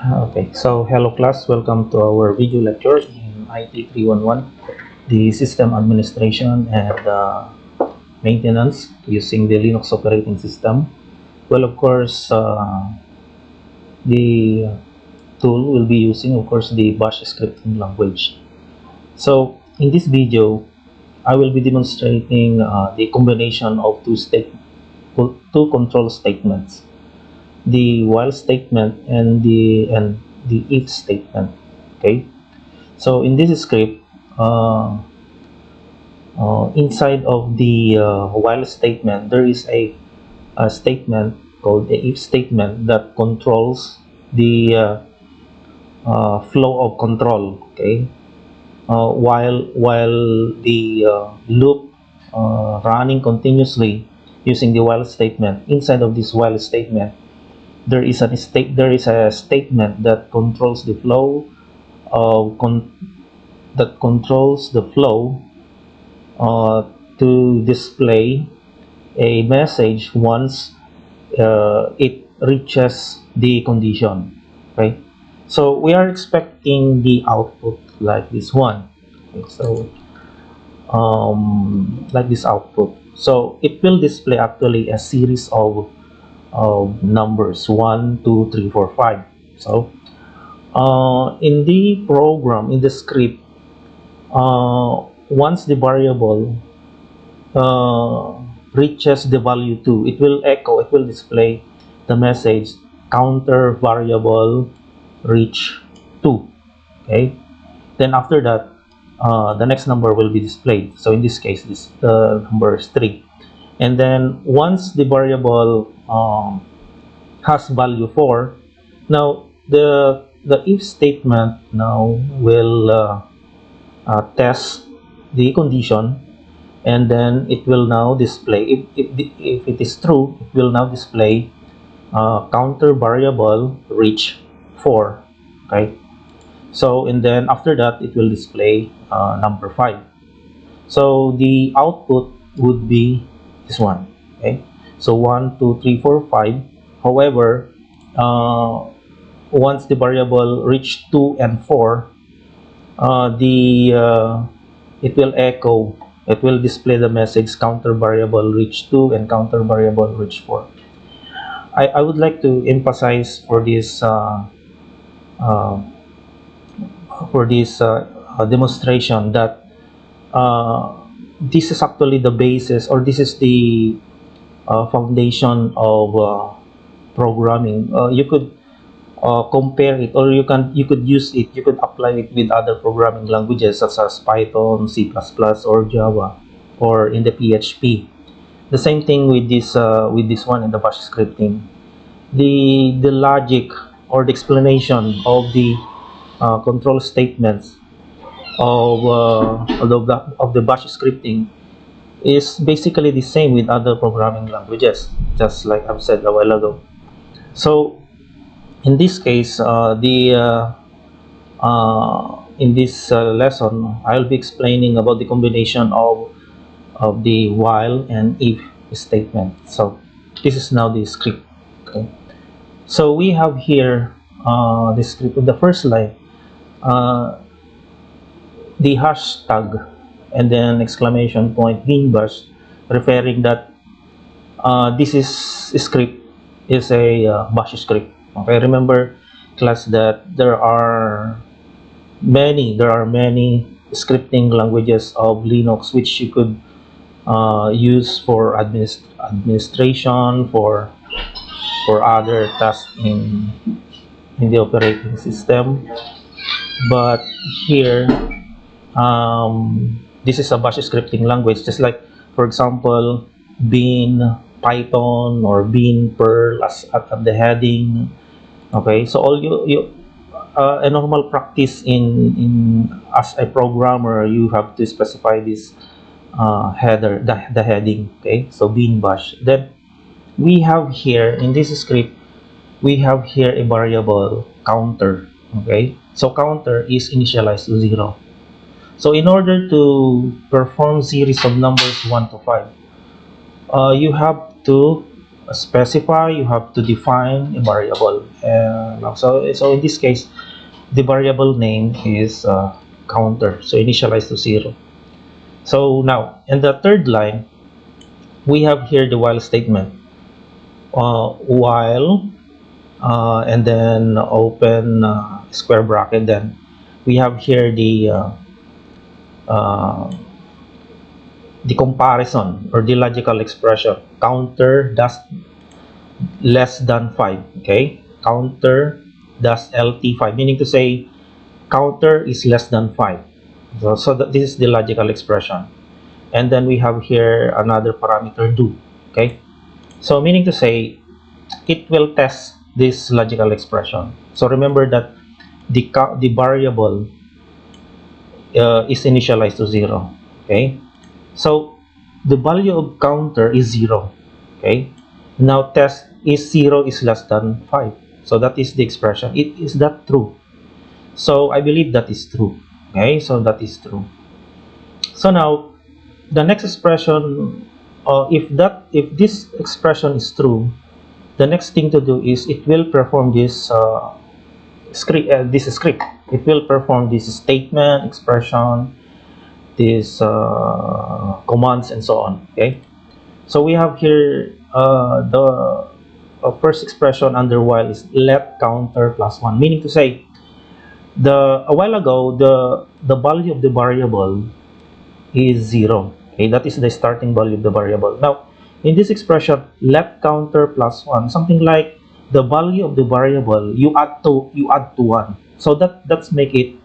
Okay, so hello class, welcome to our video lecture in IT 311, the system administration and maintenance using the Linux operating system. Well, of course, the tool will be using, of course, the Bash scripting language. So in this video, I will be demonstrating the combination of two control statements, the while statement and the if statement. Okay. So in this script, inside of the while statement, there is a statement called the if statement that controls the flow of control. Okay, while the loop running continuously using the while statement, inside of this while statement, there is a statement that controls the flow of that controls the flow to display a message once it reaches the condition. Okay, so we are expecting the output like this one. Okay, so like this output, so it will display actually a series of numbers 1 2 3 4 5. So in the program, in the script, once the variable reaches the value 2, it will display the message counter variable reach 2. Okay, then after that, the next number will be displayed. So in this case, this number is 3. And then once the variable has value 4, now the if statement now will test the condition, and then it will now display, if it is true, it will now display counter variable reach 4. Okay, so and then after that it will display number 5. So the output would be this one. Okay, so 1 2 3 4 5. However, once the variable reach 2 and 4, the it will echo, it will display the message counter variable reach 2 and counter variable reach 4. I would like to emphasize uh, for this demonstration that uh, this is actually the basis, or this is the foundation of programming. You could compare it, or you could use it, you could apply it with other programming languages such as Python, C++, or Java, or in the PHP. The same thing with this one in the Bash scripting. The logic or the explanation of the control statements of the Bash scripting is basically the same with other programming languages, just like I've said a while ago. So in this case, in this lesson, I'll be explaining about the combination of the while and if statement. So this is now the script. Okay. So we have here the script of the first line, uh, the hashtag, and then exclamation point binbash, referring that this is script is a bash script. Okay, remember class that there are many scripting languages of Linux which you could use for administration, for other tasks in the operating system. But here, this is a bash scripting language, just like, for example, Bean Python or Bean Perl as at the heading. Okay, so all you a normal practice in as a programmer, you have to specify this header, the heading. Okay, so Bean Bash. Then we have here in this script, we have here a variable counter. Okay, so counter is initialized to 0. So in order to perform series of numbers 1 to 5, you have to specify, you have to define a variable. now. So in this case, the variable name is counter, so initialize to 0. So now in the third line, we have here the while statement. While and then open square bracket, then we have here uh, the comparison or the logical expression counter does less than 5. Okay, counter does lt5, meaning to say counter is less than 5. So this is the logical expression, and then we have here another parameter do. Okay, so meaning to say it will test this logical expression. So remember that the variable is initialized to 0. Okay, so the value of counter is 0. Okay, now test is 0 is less than 5. So that is the expression. Is that true? So I believe that is true. Okay, so that is true. So now the next expression, if this expression is true, the next thing to do is it will perform this script. It will perform this statement, expression, these commands, and so on. Okay, so we have here the first expression under while is let counter +1, meaning to say a while ago the value of the variable is 0. Okay, that is the starting value of the variable. Now in this expression, let counter +1, something like the value of the variable you add to 1. So that's make it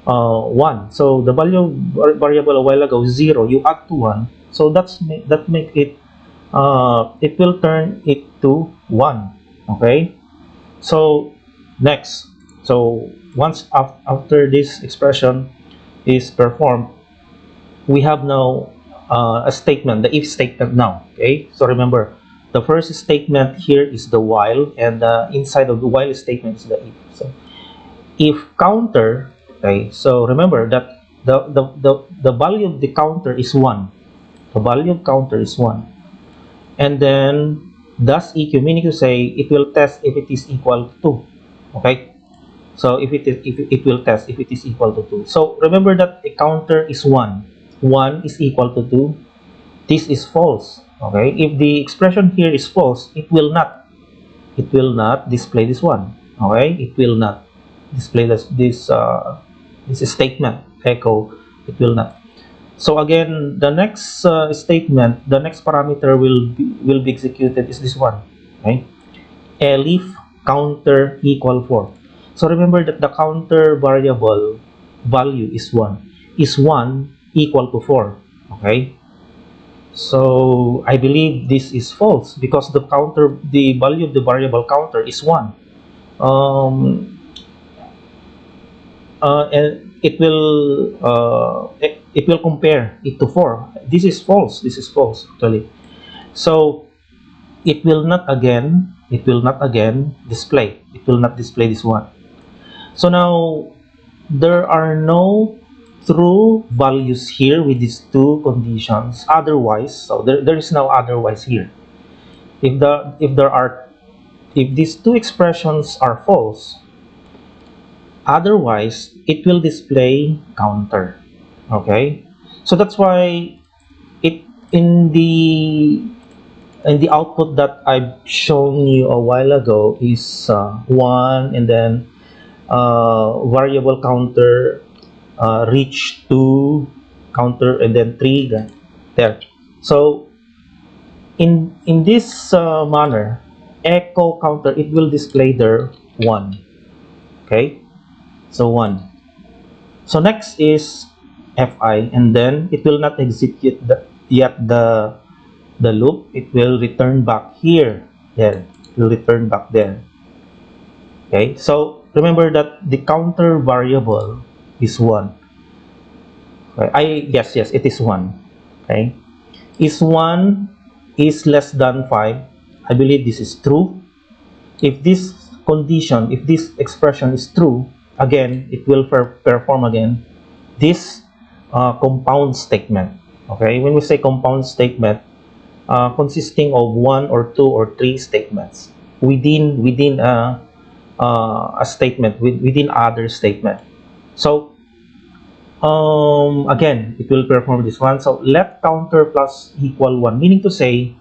1. So the value of variable a while ago is 0. You add to 1. So that make it it will turn it to 1. Okay. So next, so once after this expression is performed, we have now a statement, the if statement now. Okay, so remember the first statement here is the while, and inside of the while statement is the if. So if counter, okay, so remember that the value of the counter is 1. The value of counter is 1, and then does eq, meaning to say it will test if it is equal to 2. Okay, so if it will test if it is equal to 2. So remember that a counter is 1. 1 is equal to 2. This is false. Okay, if the expression here is false, it will not display this one. Okay, it will not display this statement echo. It will not. So again, the next statement, the next parameter will be executed is this one. Okay, elif counter equal 4. So remember that the counter variable value is 1. Is 1 equal to 4. Okay, so I believe this is false because the value of the variable counter is 1. And it will compare it to 4. This is false. This is false actually. So it will not again display. It will not display this one. So now there are no true values here with these two conditions. Otherwise, so there is no otherwise here. If these two expressions are false, otherwise it will display counter. Okay, so that's why it in the output that I've shown you a while ago is 1, and then variable counter reach 2, counter, and then 3 there. So in this manner, echo counter, it will display there 1. Okay, so 1. So next is fi, and then it will not execute yet the loop. It will return back here. There, it will return back there. Okay, so remember that the counter variable is 1. Okay, yes, it is 1. Okay, is 1 is less than 5. I believe this is true. If this condition, if this expression is true, again it will perform again this compound statement. Okay, when we say compound statement, consisting of 1 or 2 or 3 statements within a a statement within other statement. So again, it will perform this one. So let counter plus equal 1, meaning to say,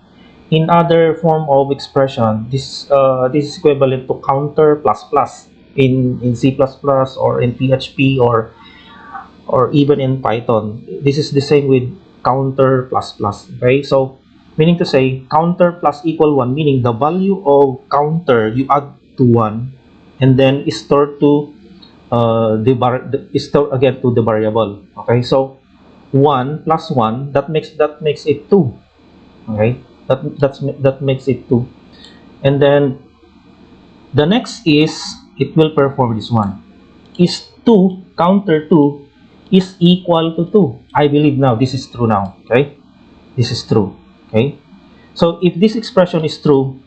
in other form of expression, this is equivalent to counter plus plus in C++ or in PHP or even in Python. This is the same with counter plus plus. Okay, so meaning to say counter plus equal 1, meaning the value of counter you add to 1 and then is stored to is stored again to the variable. Okay, so 1 plus 1, that makes it 2. Okay, that makes it 2. And then the next is, it will perform this one. Is 2 counter 2 is equal to 2. I believe now this is true now. Okay, this is true. Okay, so if this expression is true,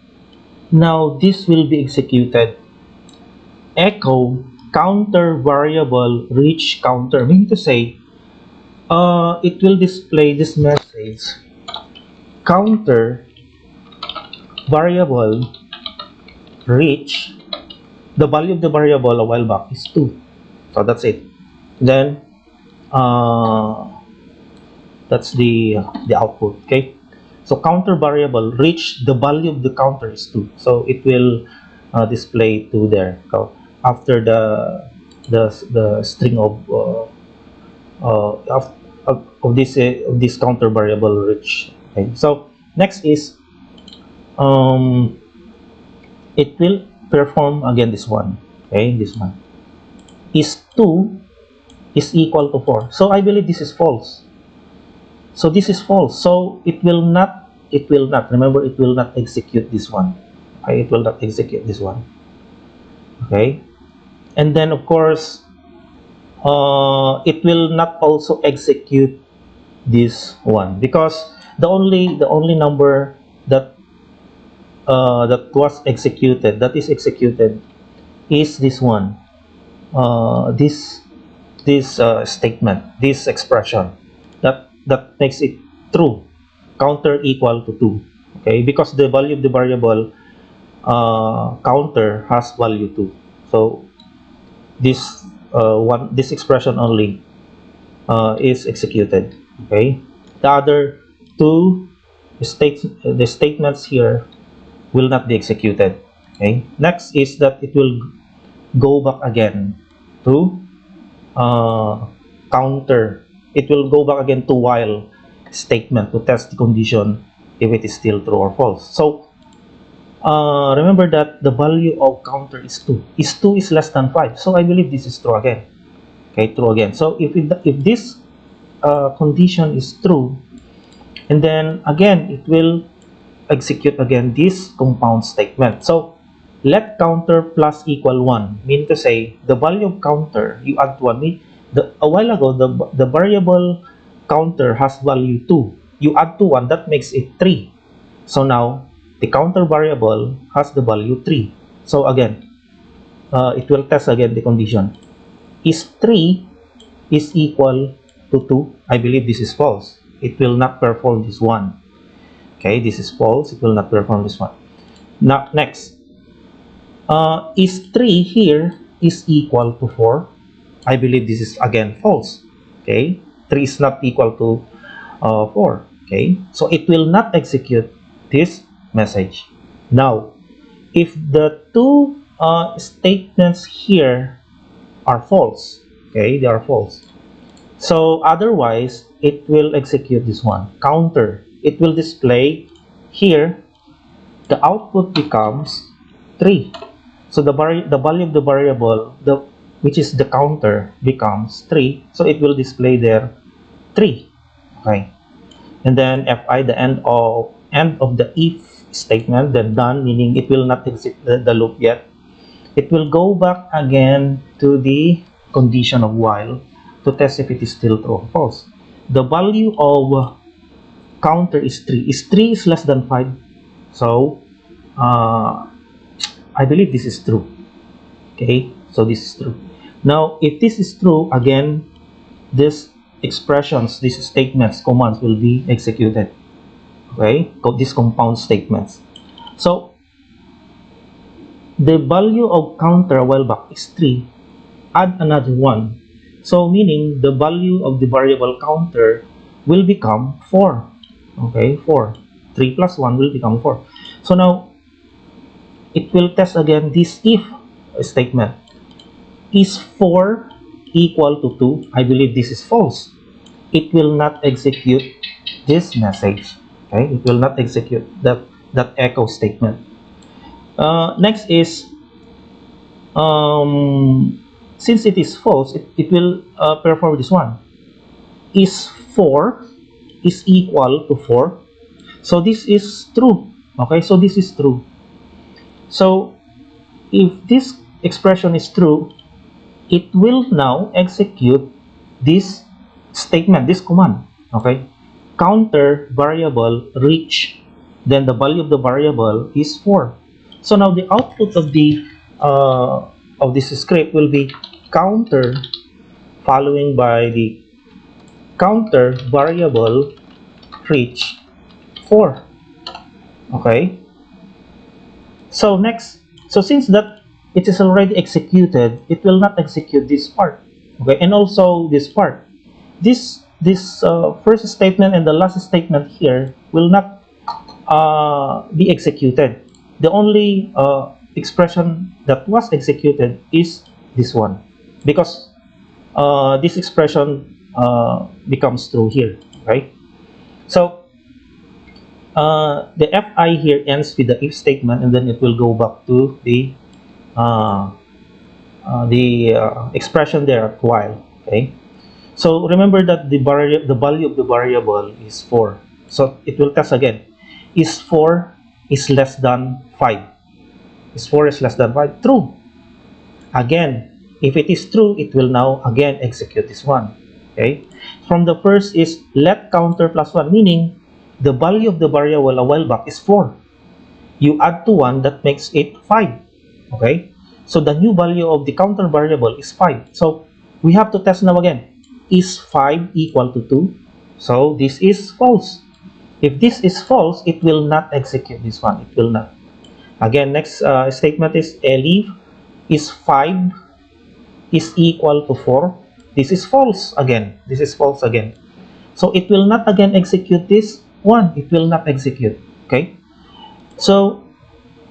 now this will be executed. Echo counter variable reach counter, meaning to say it will display this message: counter variable reach, the value of the variable a while back is 2. So that's it. Then that's the output. Okay, so counter variable reach, the value of the counter is 2, so it will display 2 there. So after the string of this counter variable reach. Okay, so next is it will perform again this one. Okay, this one is 2 is equal to 4. So I believe this is false. So this is false. So it will not remember, it will not execute this one. Okay, it will not execute this one. Okay, and then of course it will not also execute this one, because the only number that that was executed, that is executed, is this one, this statement, this expression that makes it true, counter equal to 2. Okay, because the value of the variable counter has value 2, so this this expression only is executed. Okay, the other two the statements here will not be executed. Okay, next is that it will go back again to counter, it will go back again to while statement to test the condition if it is still true or false. So remember that the value of counter is 2. Is 2 is less than 5. So I believe this is true again. Okay, true again. So if this condition is true, and then again it will execute again this compound statement. So let counter plus equal 1, mean to say the value of counter you add 1. A while ago the variable counter has value 2. You add to 1, that makes it 3. So now the counter variable has the value 3. So again, it will test again the condition. Is 3 is equal to 2? I believe this is false. It will not perform this one. Okay, this is false. It will not perform this one. Now, next. Is 3 here is equal to 4? I believe this is again false. Okay, 3 is not equal to 4. Okay, so it will not execute this message. Now, if the two statements here are false, okay, they are false. So otherwise, it will execute this one, counter. It will display here, the output becomes 3. So the value of the variable, which is the counter, becomes 3. So it will display there 3. Okay, and then fi, the end of the if statement, then done, meaning it will not exit the loop yet. It will go back again to the condition of while to test if it is still true or false. The value of counter is 3. Is 3 is less than 5? So I believe this is true. Okay, so this is true. Now if this is true, again these expressions, these statements, commands will be executed. Okay, these compound statements. So the value of counter a while back is 3, add another 1. So meaning the value of the variable counter will become 4. Okay, 4. 3 plus 1 will become 4. So now it will test again this if statement. Is 4 equal to 2? I believe this is false. It will not execute this message. Okay, it will not execute that echo statement. Next is since it is false, it will perform this one. Is 4 is equal to 4? So this is true. Okay, so this is true. So if this expression is true, it will now execute this statement, this command. Okay, counter variable reach, then the value of the variable is 4. So now the output of this script will be counter following by the counter variable reach 4. Okay, so next, so since that it is already executed, it will not execute this part. Okay, and also this part, this first statement and the last statement here will not be executed. The only expression that was executed is this one, because this expression becomes true here, right? So the fi here ends with the if statement, and then it will go back to the expression there at while. Okay, so remember that the value of the variable is 4. So it will test again. Is 4 is less than 5? Is 4 is less than 5? True. Again, if it is true, it will now again execute this one. Okay. From the first is let counter plus 1, meaning the value of the variable a while back is 4. You add to 1, that makes it 5. Okay. So the new value of the counter variable is 5. So we have to test now again. Is 5 equal to 2? So this is false. If this is false, it will not execute this one. It will not. Again, next statement is elif is 5 is equal to 4. This is false again. This is false again. So it will not again execute this one. It will not execute. Okay. So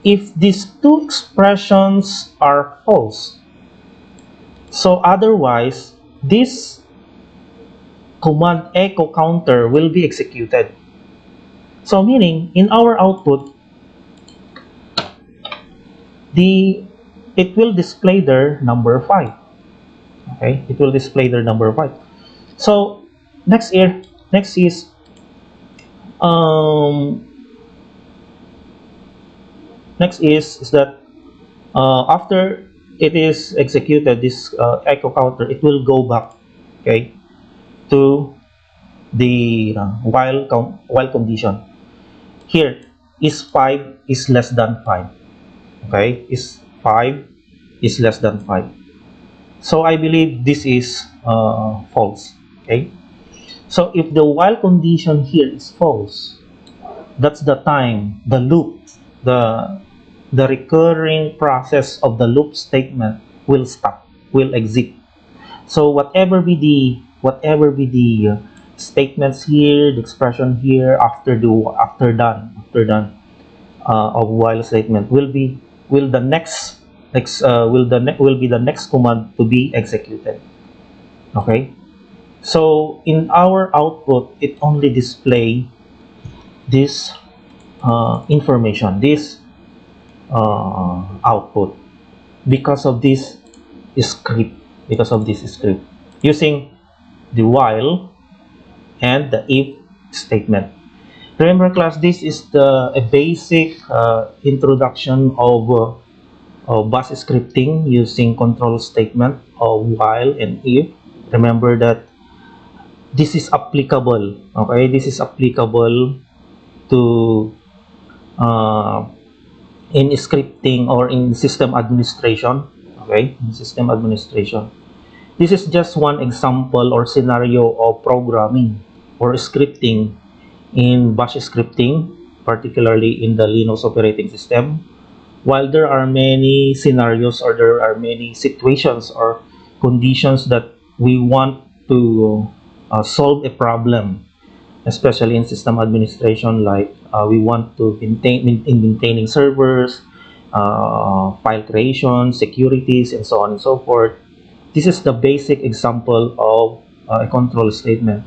if these two expressions are false, so otherwise this command echo counter will be executed. So meaning in our output, it will display their number 5. Okay, it will display their number 5. So next is that after it is executed, this echo counter, it will go back, okay, to the while condition. Here is 5 is less than 5. Okay, is 5 is less than 5. So I believe this is false. Okay, so if the while condition here is false, that's the time the loop, the recurring process of the loop statement will stop, will exit. So whatever be the statements here, the expression here after done of while statement will be the next will be the next command to be executed. Okay, so in our output, it only display this information, this output, because of this script, using the while and the if statement. Remember, class, this is a basic introduction of bash scripting using control statement of while and if. Remember that this is applicable. Okay, this is applicable to in scripting or in system administration. Okay, in system administration. This is just one example or scenario of programming or scripting in bash scripting, particularly in the Linux operating system, while there are many scenarios or there are many situations or conditions that we want to solve a problem, especially in system administration, like we want to in maintaining servers, file creation, securities, and so on and so forth. This is the basic example of a control statement.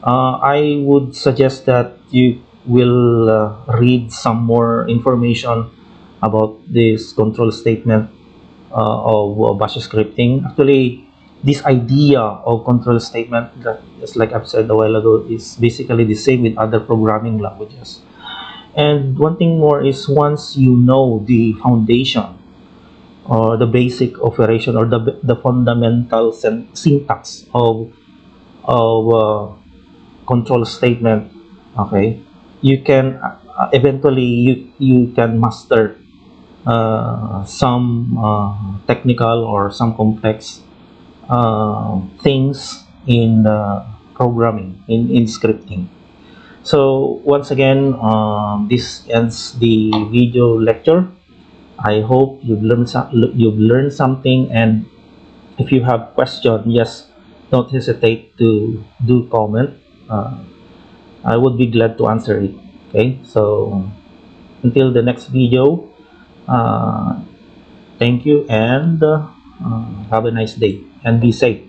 I would suggest that you will read some more information about this control statement of bash scripting. Actually, this idea of control statement, that, just like I've said a while ago, is basically the same with other programming languages. And one thing more is, once you know the foundation or the basic operation or the fundamental syntax of control statement, okay, you can eventually you can master some technical or some complex things in programming, in scripting. So once again, this ends the video lecture. I hope you've learned something, and if you have question, yes, don't hesitate to do comment. I would be glad to answer it. Okay, so until the next video, uh, thank you, and have a nice day and be safe.